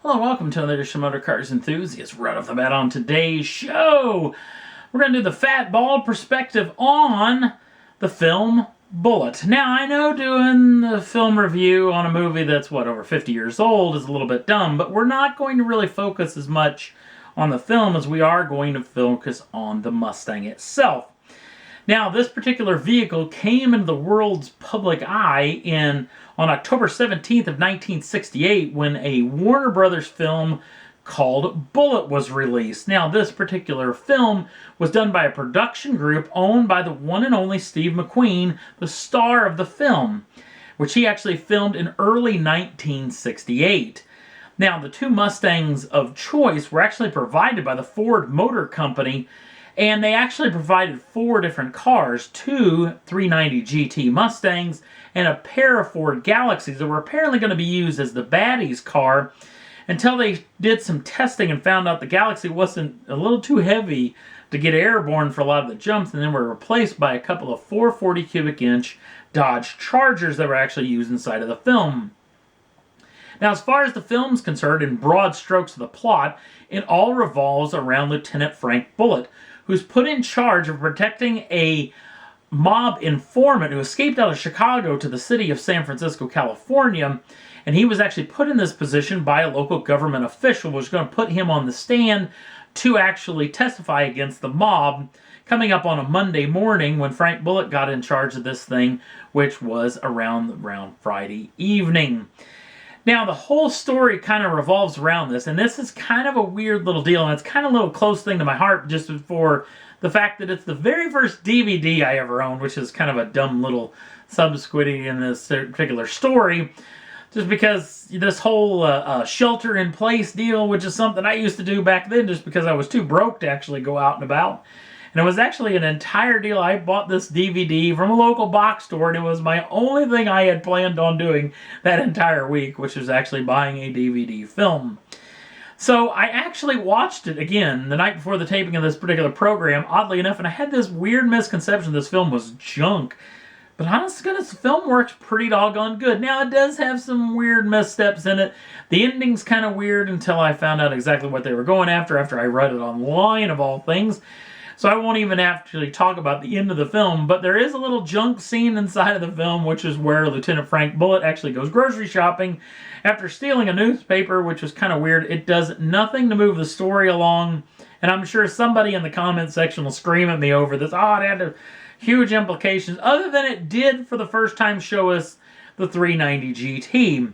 Hello, welcome to another edition of Motor Cars Enthusiasts. Right off the bat on today's show, we're going to do the fat bald perspective on the film Bullitt. Now, I know doing the film review on a movie that's, over 50 years old is a little bit dumb, but we're not going to really focus as much on the film as we are going to focus on the Mustang itself. Now, this particular vehicle came into the world's public eye on October 17th of 1968 when a Warner Brothers film called Bullitt was released. Now, this particular film was done by a production group owned by the one and only Steve McQueen, the star of the film, which he actually filmed in early 1968. Now, the two Mustangs of choice were actually provided by the Ford Motor Company, and they actually provided 4 different cars, 2 390 GT Mustangs, and a pair of Ford Galaxies that were apparently going to be used as the baddies car until they did some testing and found out the Galaxy wasn't a little too heavy to get airborne for a lot of the jumps, and then were replaced by a couple of 440 cubic inch Dodge Chargers that were actually used inside of the film. Now, as far as the film's concerned, in broad strokes of the plot, it all revolves around Lieutenant Frank Bullitt, who's put in charge of protecting a mob informant who escaped out of Chicago to the city of San Francisco, California. And he was actually put in this position by a local government official who was going to put him on the stand to actually testify against the mob, coming up on a Monday morning when Frank Bullitt got in charge of this thing, which was around Friday evening. Now, the whole story kind of revolves around this, and this is kind of a weird little deal, and it's kind of a little close thing to my heart just for the fact that it's the very first DVD I ever owned, which is kind of a dumb little sub-squiddy in this particular story, just because this whole shelter-in-place deal, which is something I used to do back then just because I was too broke to actually go out and about. And it was actually an entire deal. I bought this DVD from a local box store, and it was my only thing I had planned on doing that entire week, which was actually buying a DVD film. So I actually watched it again the night before the taping of this particular program, oddly enough, and I had this weird misconception this film was junk. But honest to goodness, the film works pretty doggone good. Now, it does have some weird missteps in it. The ending's kind of weird until I found out exactly what they were going after I read it online, of all things. So I won't even actually talk about the end of the film, but there is a little junk scene inside of the film, which is where Lieutenant Frank Bullitt actually goes grocery shopping after stealing a newspaper, which was kind of weird. It does nothing to move the story along, and I'm sure somebody in the comment section will scream at me over this. Oh, it had huge implications, other than it did for the first time show us the 390 GT.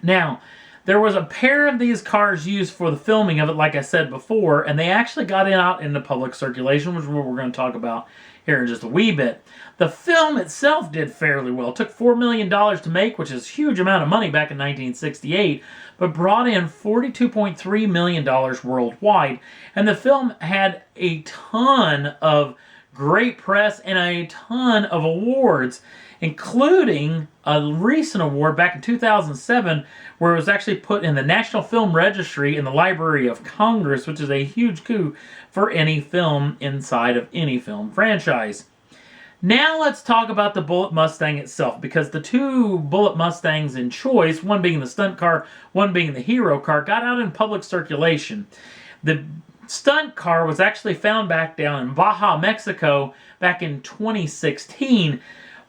Now, there was a pair of these cars used for the filming of it, like I said before, and they actually got out into public circulation, which is what we're going to talk about here in just a wee bit. The film itself did fairly well. It took $4 million to make, which is a huge amount of money back in 1968, but brought in $42.3 million worldwide. And the film had a ton of great press and a ton of awards, including a recent award back in 2007 where it was actually put in the National Film Registry in the Library of Congress, which is a huge coup for any film inside of any film franchise. Now let's talk about the Bullitt Mustang itself, because the two Bullitt Mustangs in choice, one being the stunt car, one being the hero car, got out in public circulation. The stunt car was actually found back down in Baja, Mexico back in 2016,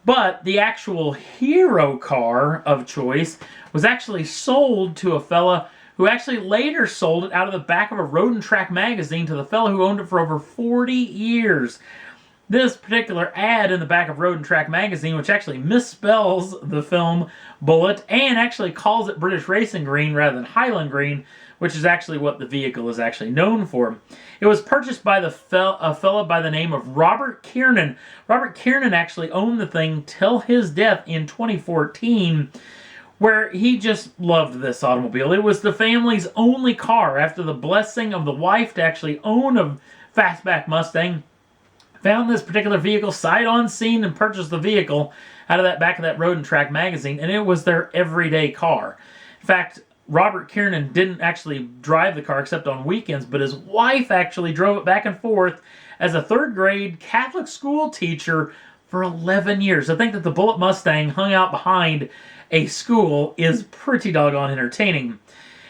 but the actual hero car of choice was actually sold to a fella who actually later sold it out of the back of a Road and Track magazine to the fella who owned it for over 40 years. This particular ad in the back of Road and Track magazine, which actually misspells the film Bullitt and actually calls it British Racing Green rather than Highland Green, which is actually what the vehicle is actually known for. It was purchased by a fellow by the name of Robert Kiernan. Robert Kiernan actually owned the thing till his death in 2014, where he just loved this automobile. It was the family's only car after the blessing of the wife to actually own a fastback Mustang. Found this particular vehicle sight on scene and purchased the vehicle out of that back of that Road and Track magazine, and it was their everyday car. In fact, Robert Kiernan didn't actually drive the car except on weekends, but his wife actually drove it back and forth as a third-grade Catholic school teacher for 11 years. I think that the Bullitt Mustang hung out behind a school is pretty doggone entertaining.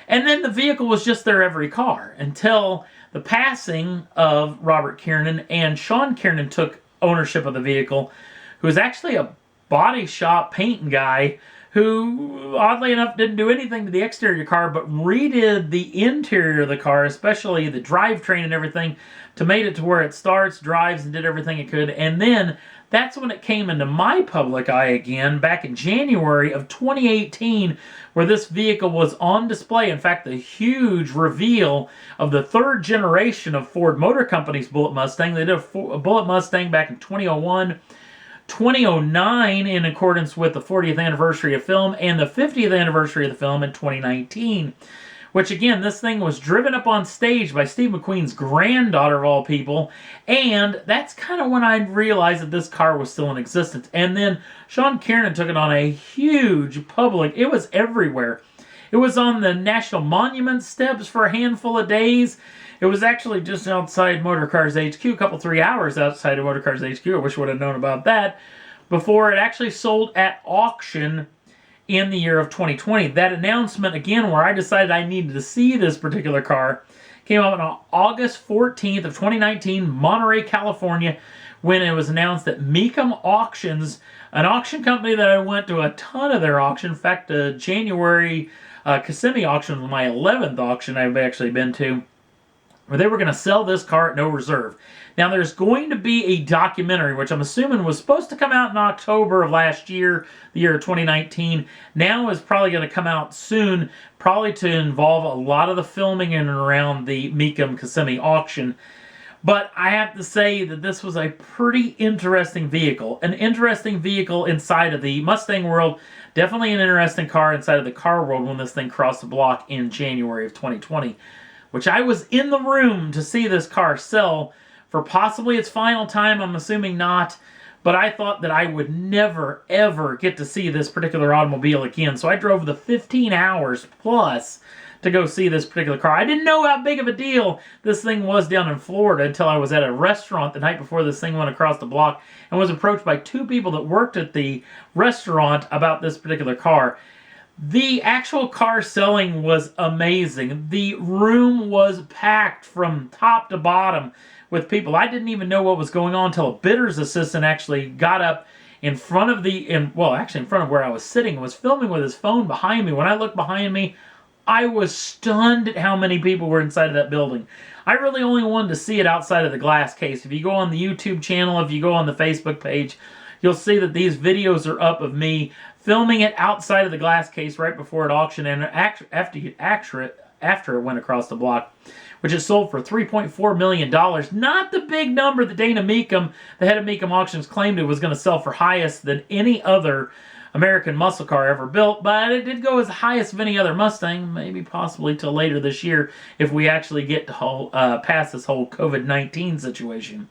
And then the vehicle was just their every car until the passing of Robert Kiernan, and Sean Kiernan took ownership of the vehicle, who was actually a body shop painting guy who, oddly enough, didn't do anything to the exterior of the car, but redid the interior of the car, especially the drivetrain and everything, to make it to where it starts, drives, and did everything it could. And then that's when it came into my public eye again, back in January of 2018, where this vehicle was on display. In fact, the huge reveal of the third generation of Ford Motor Company's Bullitt Mustang. They did a Bullitt Mustang back in 2001, 2009 in accordance with the 40th anniversary of film, and the 50th anniversary of the film in 2019. Which, again, this thing was driven up on stage by Steve McQueen's granddaughter, of all people. And that's kind of when I realized that this car was still in existence. And then Sean Kiernan took it on a huge public. It was everywhere. It was on the National Monument steps for a handful of days. It was actually just outside Motor Cars HQ, a couple, 3 hours outside of Motor Cars HQ. I wish I would have known about that. Before it actually sold at auction in the year of 2020. That announcement, again, where I decided I needed to see this particular car, came out on August 14th of 2019, Monterey, California, when it was announced that Mecum Auctions, an auction company that I went to a ton of their auction, in fact, January Kissimmee auction was my 11th auction I've actually been to, where they were going to sell this car at no reserve. Now, there's going to be a documentary, which I'm assuming was supposed to come out in October of last year, the year of 2019. Now is probably going to come out soon, probably to involve a lot of the filming in and around the Mecum Kissimmee auction. But I have to say that this was a pretty interesting vehicle. An interesting vehicle inside of the Mustang world. Definitely an interesting car inside of the car world when this thing crossed the block in January of 2020. Which I was in the room to see this car sell for possibly its final time. I'm assuming not. But I thought that I would never, ever get to see this particular automobile again. So I drove the 15 hours plus to go see this particular car. I didn't know how big of a deal this thing was down in Florida until I was at a restaurant the night before this thing went across the block and was approached by two people that worked at the restaurant about this particular car. The actual car selling was amazing. The room was packed from top to bottom with people. I didn't even know what was going on until a bidder's assistant actually got up in front of in front of where I was sitting and was filming with his phone behind me. When I looked behind me, I was stunned at how many people were inside of that building. I really only wanted to see it outside of the glass case. If you go on the YouTube channel, if you go on the Facebook page, you'll see that these videos are up of me filming it outside of the glass case right before it auctioned and after it went across the block, which is sold for $3.4 million. Not the big number that Dana Mecum, the head of Mecum Auctions, claimed it was going to sell for highest than any other American muscle car ever built, but it did go as highest of any other Mustang, maybe possibly till later this year if we actually get to past this whole COVID-19 situation.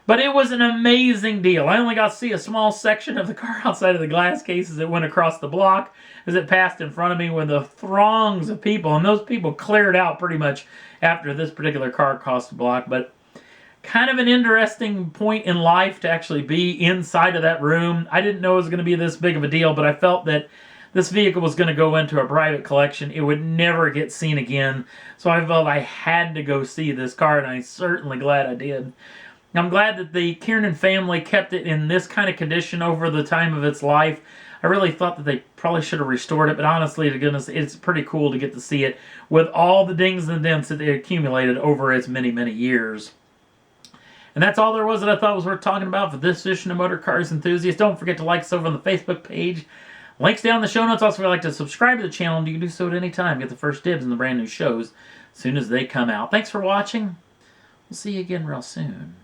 But it was an amazing deal. I only got to see a small section of the car outside of the glass case as it went across the block, as it passed in front of me with the throngs of people. And those people cleared out pretty much after this particular car crossed the block. But kind of an interesting point in life to actually be inside of that room. I didn't know it was going to be this big of a deal, but I felt that this vehicle was going to go into a private collection. It would never get seen again. So I felt I had to go see this car, and I'm certainly glad I did. I'm glad that the Kiernan family kept it in this kind of condition over the time of its life. I really thought that they probably should have restored it, but honestly, to goodness, it's pretty cool to get to see it with all the dings and dents that they accumulated over its many, many years. And that's all there was that I thought was worth talking about for this edition of Motor Cars Enthusiasts. Don't forget to like us over on the Facebook page. Links down in the show notes. Also, if you'd like to subscribe to the channel, and you can do so at any time. Get the first dibs on the brand new shows as soon as they come out. Thanks for watching. We'll see you again real soon.